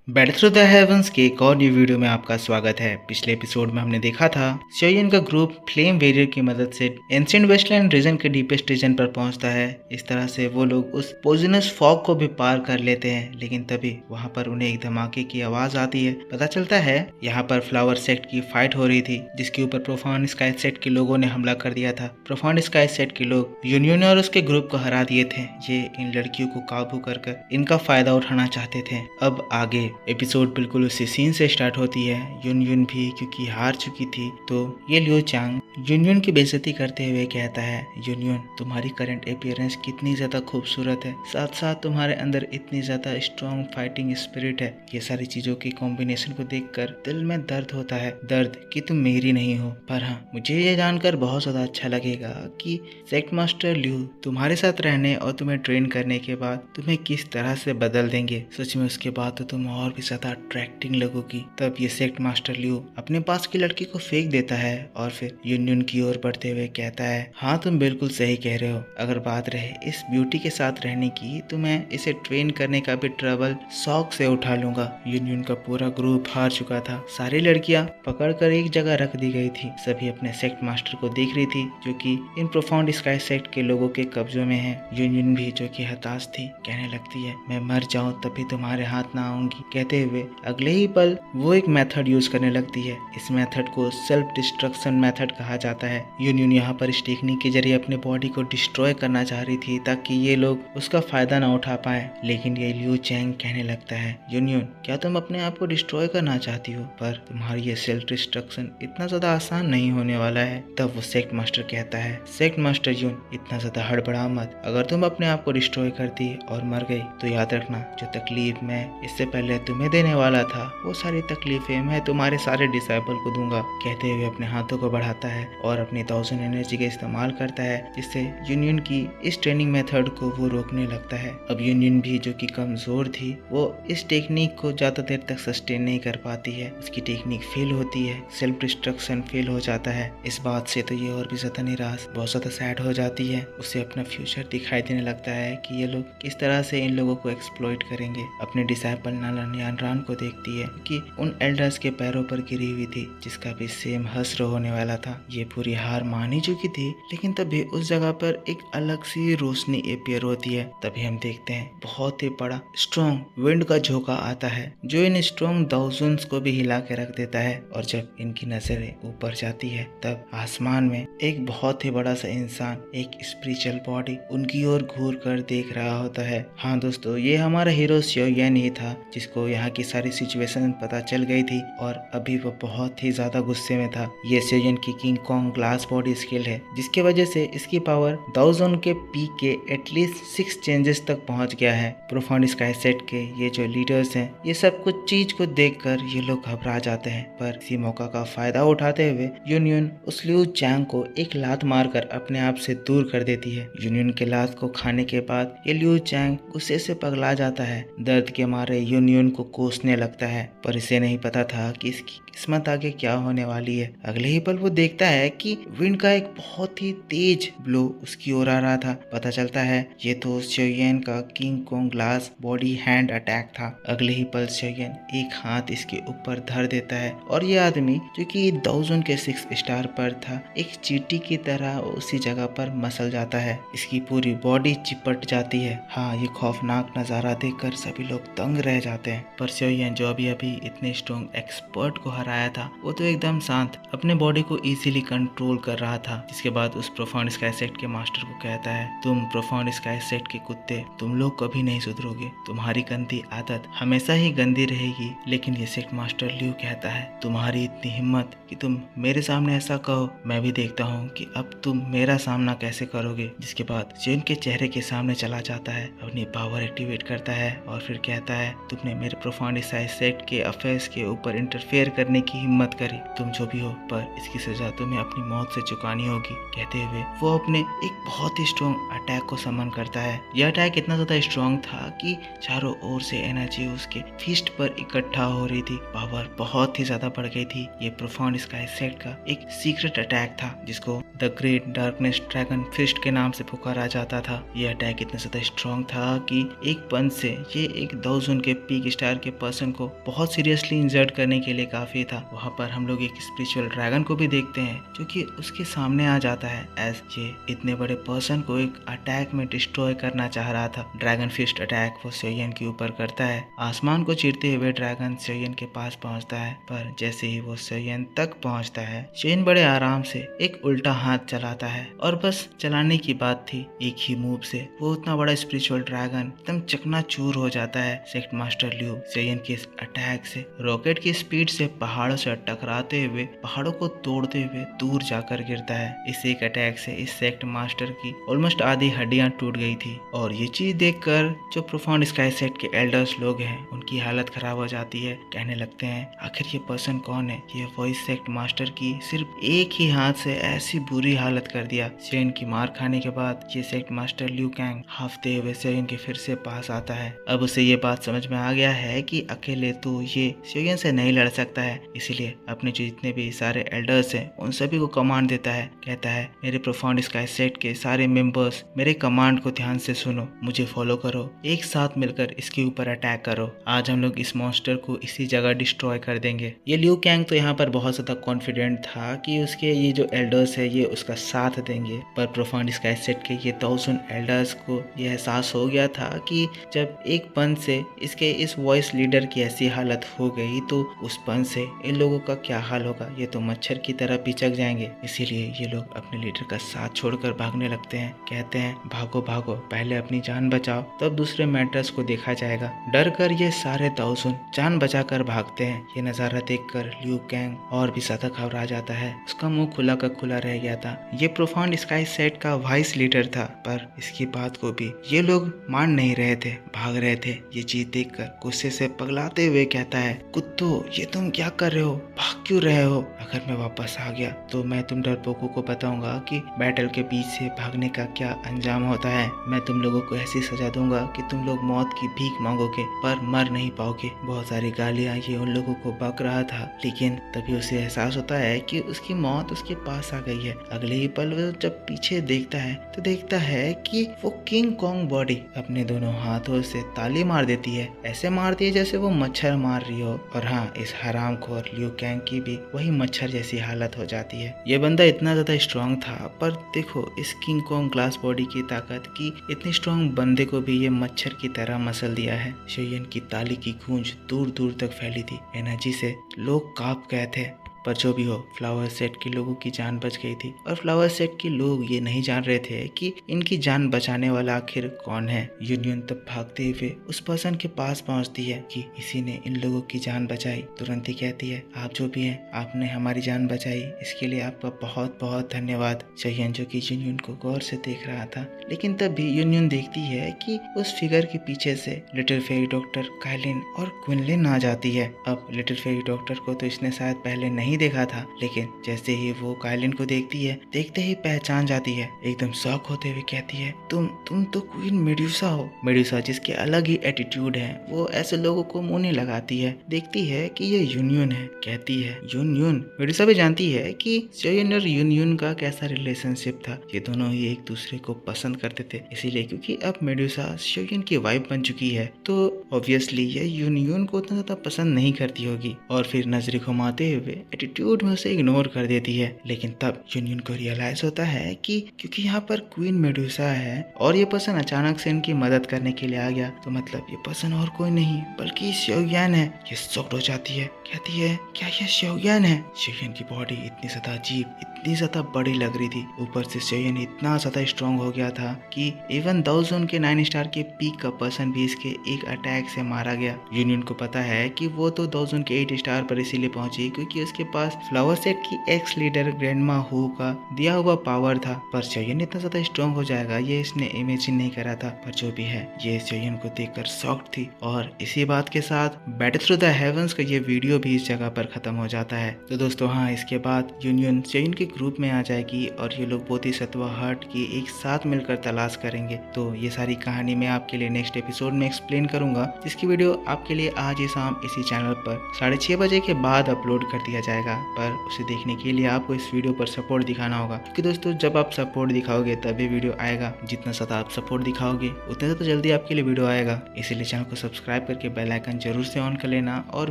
Battle through the heavens के एक और न्यू वीडियो में आपका स्वागत है। पिछले एपिसोड में हमने देखा था शोयन का ग्रुप फ्लेम वेरियर की मदद से एंशिएंट वेस्टलैंड रीजन के डीपेस्ट रीजन पर पहुंचता है। इस तरह से वो लोग उस पॉइजनस फॉग को भी पार कर लेते हैं, लेकिन तभी वहां पर उन्हें एक धमाके की आवाज आती है। पता चलता है यहाँ पर फ्लावर सेक्ट की फाइट हो रही थी, जिसके ऊपर प्रोफाउंड स्काई सेट के लोगों ने हमला कर दिया था। प्रोफाउंड स्काई सेट के लोग यूनियन और उसके ग्रुप को हरा दिए थे। ये इन लड़कियों को काबू कर इनका फायदा उठाना चाहते थे। अब आगे एपिसोड बिल्कुल उसी सीन से स्टार्ट होती है। यून भी क्योंकि हार चुकी थी, तो ये लियो चांग यून की बेइज्जती करते हुए कहता है, यून तुम्हारी करंट अपीयरेंस कितनी ज्यादा खूबसूरत है, साथ साथ तुम्हारे अंदर इतनी ज्यादा स्ट्रॉन्ग फाइटिंग स्पिरिट है। ये सारी चीजों के कॉम्बिनेशन को देखकर दिल में दर्द होता है, दर्द कि तुम मेरी नहीं हो। पर हाँ, मुझे ये जानकर बहुत ज्यादा अच्छा लगेगा कि सेक्ट मास्टर लियो तुम्हारे साथ रहने और तुम्हें ट्रेन करने के बाद तुम्हें किस तरह से बदल देंगे। सच में उसके बाद तो तुम और भी ज्यादा अट्रैक्टिंग लगोगी। तब ये सेक्ट मास्टर लियो अपने पास की लड़की को फेंक देता है और फिर यूनियन की ओर बढ़ते हुए कहता है, हाँ तुम बिल्कुल सही कह रहे हो। अगर बात रहे इस ब्यूटी के साथ रहने की, तो मैं इसे ट्रेन करने का भी ट्रबल शौक से उठा लूंगा। यूनियन का पूरा ग्रुप हार चुका था। सारी लड़कियां पकड़कर एक जगह रख दी गई थी। सभी अपने सेक्ट मास्टर को देख रही थी, जो कि इन प्रोफाउंड स्काई सेक्ट के लोगों के कब्जों में है। यूनियन भी जो कि हताश थी, कहने लगती है, मैं मर जाऊं तब भी तुम्हारे हाथ ना आऊंगी। कहते हुए अगले ही पल वो एक मेथड यूज करने लगती है। इस मेथड को सेल्फ डिस्ट्रक्शन मेथड कहा जाता है। यूनियन यहाँ पर इस टेक्निक के जरिए अपने बॉडी को डिस्ट्रॉय करना चाह रही थी, ताकि ये लोग उसका फायदा ना उठा पाए। लेकिन ये लियो चैंग कहने लगता है, यूनियन क्या तुम अपने आप को डिस्ट्रॉय करना चाहती हो, पर तुम्हारी ये सेल्फ डिस्ट्रक्शन इतना ज्यादा आसान नहीं होने वाला है। तब वो सेक्ट मास्टर कहता है, सेक्ट मास्टर यून इतना ज्यादा हड़बड़ा मत। अगर तुम अपने आप को डिस्ट्रॉय करती और मर गई, तो याद रखना जो तकलीफ मैं इससे पहले तुम्हें देने वाला था, वो सारी तकलीफें मैं तुम्हारे सारे डिसाइबल को दूंगा। कहते हुए अपने हाथों को बढ़ाता है और अपनी 1000 एनर्जी का इस्तेमाल करता है, जिससे यूनियन की इस ट्रेनिंग मेथड को वो रोकने लगता है। अब यूनियन भी जो कि कमजोर थी, वो इस टेक्निक को ज्यादा देर तक सस्टेन नहीं कर पाती है। उसकी टेक्निक फेल होती है, सेल्फ डिस्ट्रक्शन फेल हो जाता है। इस बात से तो ये और भी ज्यादा निराश, बहुत ज्यादा सैड हो जाती है। उसे अपना फ्यूचर दिखाई देने लगता है कि ये लोग किस तरह से इन लोगों को एक्सप्लॉइट करेंगे। अपने डिसाइपल नालन यानरान को देखती है कि उन एल्डर्स के पैरों पर गिरी हुई थी, जिसका भी सेम हश्र होने वाला था। ये पूरी हार मान ही चुकी थी, लेकिन तभी उस जगह पर एक अलग सी रोशनी अपियर होती है। तभी हम देखते हैं बहुत ही बड़ा स्ट्रॉन्ग विंड का झोंका आता है, जो इन स्ट्रॉन्ग थाउजेंड्स को भी हिला के रख देता है। और जब इनकी नजरें ऊपर जाती है, तब आसमान में एक बहुत ही बड़ा सा इंसान, एक स्पिरिचुअल बॉडी उनकी ओर घूर कर देख रहा होता है। हाँ दोस्तों, ये हमारा हीरो शोयन ही था, जिसको यहाँ की सारी सिचुएशन पता चल गई थी और अभी वो बहुत ही ज्यादा गुस्से में था। ये शोयन की king Kong glass body skill है, जिसकी वजह से इसकी पावर दाउजोन के पीक के एटलीस्ट 6 चेंजेस तक पहुंच गया है। प्रोफाउंड स्काई सेट के ये जो लीडर्स हैं, ये सब कुछ चीज को देखकर ये लोग घबरा जाते हैं। पर इसी मौका का फायदा उठाते हुए यूनियन उस लियो चैंग को एक लात मारकर अपने आप से दूर कर देती है। यूनियन के लात को खाने के बाद ये लियो चैंग गुस्से से पगला जाता है। दर्द के मारे यूनियन को कोसने लगता है, पर इसे नहीं पता था कि इसकी किस्मत आगे क्या होने वाली है। अगले ही पल वो देखता है कि विंड का एक बहुत ही तेज ब्लो उसकी ओर आ रहा था। पता चलता है ये तो शोयन का king Kong glass body hand attack था। अगले ही पल शोयन एक हाथ इसके ऊपर धर देता है और ये आदमी जो कि दाउजोन के 6 स्टार पर था, एक चींटी की तरह उसी जगह पर मसल जाता है। इसकी पूरी बॉडी चिपट जाती है। हाँ, ये खौफनाक नजारा देखकर सभी लोग दंग रह जाते हैं। पर शोयन जो अभी इतने स्ट्रॉन्ग एक्सपर्ट को हराया था, वो तो एकदम शांत अपने बॉडी को इजीली कंट्रोल कर रहा था। जिसके बाद उस प्रोफाउंड स्काई सेक्ट के मास्टर को कहता है, तुम प्रोफाउंड स्काई सेक्ट के कुत्ते, तुम लोग कभी नहीं सुधरोगे। तुम्हारी गंदी आदत हमेशा ही गंदी रहेगी। लेकिन ये सेक्ट मास्टर लियो कहता है, तुम्हारी इतनी हिम्मत कि तुम मेरे सामने ऐसा कहो, मैं भी देखता हूँ कि अब तुम मेरा सामना कैसे करोगे। जिसके बाद शेन के चेहरे के सामने चला जाता है, अपनी पावर एक्टिवेट करता है और फिर कहता है, तुमने मेरे प्रोफाउंड स्काई सेक्ट के अफेयर्स के ऊपर इंटरफेयर करने करने की हिम्मत करी। तुम जो भी हो, पर इसकी सजा तुम्हें अपनी मौत से चुकानी होगी। कहते हुए वो अपने एक बहुत ही स्ट्रॉन्ग अटैक को समन करता है। यह अटैक इतना ज्यादा स्ट्रॉन्ग था कि चारों ओर से एनर्जी उसके फिस्ट पर इकट्ठा हो रही थी। पावर बहुत ही ज्यादा बढ़ गई थी। ये प्रोफाउंड स्काई सेट का एक सीक्रेट अटैक था जिसको the great darkness dragon fist के नाम से पुकारा जाता था। यह अटैक इतना ज्यादा स्ट्रॉन्ग था कि एक पंच से ये एक दाउजन के पीक स्टार के पर्सन को बहुत सीरियसली इंजर्ड करने के लिए काफी था। वहाँ पर हम लोग एक स्पिरिचुअल ड्रैगन को भी देखते हैं जो कि उसके सामने आ जाता है एज ये इतने बड़े पर्सन को एक अटैक में डिस्ट्रॉय करना चाह रहा था। ड्रैगन फिस्ट अटैक वो सेयन के ऊपर करता है। आसमान को चीरते हुए ड्रैगन सेयन के पास पहुंचता है, पर जैसे ही वो सेयन तक पहुंचता है, सेयन बड़े आराम से एक उल्टा हाथ चलाता है और बस चलाने की बात थी। एक ही मूव से वो उतना बड़ा स्पिरिचुअल ड्रैगन एकदम चकनाचूर हो जाता है। सेक्ट मास्टर ल्यू सेयन के इस अटैक से रॉकेट की स्पीड से पहाड़ों से टकराते हुए पहाड़ों को तोड़ते हुए दूर जाकर गिरता है। इस एक अटैक से इस सेक्ट मास्टर की ऑलमोस्ट आधी हड्डियां टूट गई थी और ये चीज देखकर जो प्रोफाउंड स्काई सेट के एल्डर्स लोग हैं उनकी हालत खराब हो जाती है। कहने लगते हैं आखिर ये पर्सन कौन है? ये वॉइस सेक्ट मास्टर की सिर्फ एक ही हाथ से ऐसी बुरी हालत कर दिया। सेयन की मार खाने के बाद ये सेक्ट मास्टर ल्यू कैंग हाफते हुए सेयन के फिर से पास आता है। अब उसे ये बात समझ में आ गया है कि अकेले तो ये सेयन से नहीं लड़ सकता है, इसीलिए अपने जो जितने भी सारे एल्डर्स हैं उन सभी को कमांड देता है। कहता है मेरे प्रोफाउंड स्काई सेट के सारे मेंबर्स मेरे कमांड को ध्यान से सुनो, मुझे फॉलो करो, एक साथ मिलकर इसके ऊपर अटैक करो। आज हम लोग इस मॉन्स्टर को इसी जगह डिस्ट्रॉय कर देंगे। ये ल्यू कैंग तो यहाँ पर बहुत ज्यादा कॉन्फिडेंट था कि उसके ये जो एल्डर्स है ये उसका साथ देंगे, पर प्रोफाउंड स्काई सेट के ये 1000 एल्डर्स को ये एहसास हो गया था कि जब एक पंच से इसके इस वॉइस लीडर की ऐसी हालत हो गई तो उस पंच से इन लोगों का क्या हाल होगा, ये तो मच्छर की तरह पिचक जाएंगे। इसीलिए ये लोग अपने लीडर का साथ छोड़कर भागने लगते हैं। कहते हैं भागो भागो, पहले अपनी जान बचाओ तब दूसरे मैटर्स को देखा जाएगा। डर कर ये सारे 1000 जान बचाकर भागते हैं। ये नजारा देखकर ल्यू कैंग और भी ज्यादा घबरा जाता है। उसका मुंह खुला का खुला रह गया था। ये प्रोफाउंड स्काई सेट का वाइस लीडर था, पर इसकी बात को भी ये लोग मान नहीं रहे थे, भाग रहे थे। ये चीज देखकर गुस्से से पगलाते हुए कहता है कुत्तो, ये तुम क्या कर रहे हो, भाग क्यों रहे हो? अगर मैं वापस आ गया तो मैं तुम डरपोकों को बताऊंगा कि बैटल के बीच से भागने का क्या अंजाम होता है। मैं तुम लोगों को ऐसी सजा दूंगा कि तुम लोग मौत की भीख मांगोगे पर मर नहीं पाओगे। बहुत सारी गालियां ये उन लोगों को बक रहा था, लेकिन तभी उसे एहसास होता है कि उसकी मौत उसके पास आ गई है। अगले ही पल वो जब पीछे देखता है तो देखता है कि वो किंग कॉन्ग बॉडी अपने दोनों हाथों से ताली मार देती है। ऐसे मारती है जैसे वो मच्छर मार रही हो। और हाँ, इस हरामखोर ल्यू कैंग की भी वही मच्छर जैसी हालत हो जाती है। ये बंदा इतना ज्यादा स्ट्रांग था, पर देखो इस किंग कॉन्ग ग्लास बॉडी की ताकत की इतने स्ट्रांग बंदे को भी ये मच्छर की तरह मसल दिया है। शेयन की ताली की गूंज दूर दूर तक फैली थी। एनर्जी से लोग कांप गए थे। पर जो भी हो, फ्लावर सेट के लोगों की जान बच गई थी और फ्लावर सेट के लोग ये नहीं जान रहे थे कि इनकी जान बचाने वाला आखिर कौन है। यूनियन तब भागते हुए उस पर्सन के पास पहुंचती है कि इसी ने इन लोगों की जान बचाई। तुरंत ही कहती है आप जो भी हैं, आपने हमारी जान बचाई, इसके लिए आपका बहुत बहुत धन्यवाद। शेयन जो कि यूनियन को गौर से देख रहा था, लेकिन तब भी यूनियन देखती है कि उस फिगर के पीछे से लिटिल फेरी डॉक्टर काइलिन और क्विनलिन आ जाती है। अब लिटिल फेरी डॉक्टर को तो इसने शायद पहले नहीं देखा था, लेकिन जैसे ही वो काइलिन को देखती है, देखते ही पहचान जाती है। एकदम शॉक होते हुए कहती है तुम तो क्वीन मेड्यूसा हो। मेड्यूसा जिसके अलग ही एटीट्यूड है, वो ऐसे लोगों को मुंह नहीं लगाती है। देखती है कि ये यूनियन है, कहती है यूनियन। मेड्यूसा भी जानती है कि शेयन और यूनियन का कैसा रिलेशनशिप था। ये दोनों ही एक दूसरे को पसंद करते थे, इसीलिए क्योंकि अब मेड्यूसा शेयन की वाइफ बन चुकी है तो ऑब्वियसली ये यूनियन को उतना ज्यादा पसंद नहीं करती होगी और फिर नजरें घुमाते हुए एटीट्यूड में उसे इग्नोर कर देती है। लेकिन तब यूनियन को रियलाइज होता है कि क्योंकि यहाँ पर क्वीन मेडुसा है और ये पर्सन अचानक से इनकी मदद करने के लिए आ गया, तो मतलब ये पर्सन और कोई नहीं बल्कि शेओयान है। ये शॉक्ड हो जाती है, कहती है क्या ये शेओयान है? शेओयान की बॉडी इतनी ज्यादा अजीब, इतनी इतनी ज्यादा बड़ी लग रही थी। ऊपर से सोयन इतना ज्यादा स्ट्रांग हो गया था कि इवन दाओजोन के 9 स्टार के पीक का पर्सन भी इसके एक अटैक से मारा गया। यूनियन को पता है कि वो तो दाओजोन के 8 स्टार पर इसीलिए पहुंची क्योंकि उसके पास फ्लावर सेट की एक्स लीडर ग्रैंडमा हु का दिया हुआ पावर था। पर सोयन इतना ज्यादा स्ट्रांग हो जाएगा ये इसने इमेजिन नहीं करा था। पर जो भी है ये सोयन को देखकर शॉक्ड थी। और इसी बात के साथ बैटल थ्रू द हेवंस का ये वीडियो भी इस जगह पर खत्म हो जाता है। तो दोस्तों हाँ, इसके बाद यूनियन सोयन के ग्रुप में आ जाएगी और ये लोग बोधिसत्व हट की एक साथ मिलकर तलाश करेंगे। तो ये सारी कहानी मैं आपके लिए नेक्स्ट एपिसोड में एक्सप्लेन करूंगा, जिसकी वीडियो आपके लिए आज ही शाम इसी चैनल पर 6:30 बजे के बाद अपलोड कर दिया जाएगा। पर उसे देखने के लिए आपको इस वीडियो पर सपोर्ट दिखाना होगा, क्योंकि दोस्तों जब आप सपोर्ट दिखाओगे तभी वीडियो आएगा। जितना ज्यादा आप सपोर्ट दिखाओगे उतना ज़्यादा जल्दी आपके लिए वीडियो आएगा। इसीलिए चैनल को सब्सक्राइब करके बेल आइकन जरूर से ऑन कर लेना और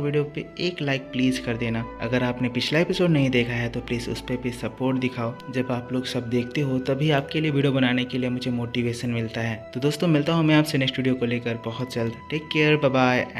वीडियो पे एक लाइक प्लीज कर देना। अगर आपने पिछला एपिसोड नहीं देखा है तो प्लीज उस पर भी सपोर्ट दिखाओ। जब आप लोग सब देखते हो तभी आपके लिए वीडियो बनाने के लिए मुझे मोटिवेशन मिलता है। तो दोस्तों मिलता हूँ मैं आपसे नेक्स्ट वीडियो को लेकर बहुत जल्द। Take care, bye bye.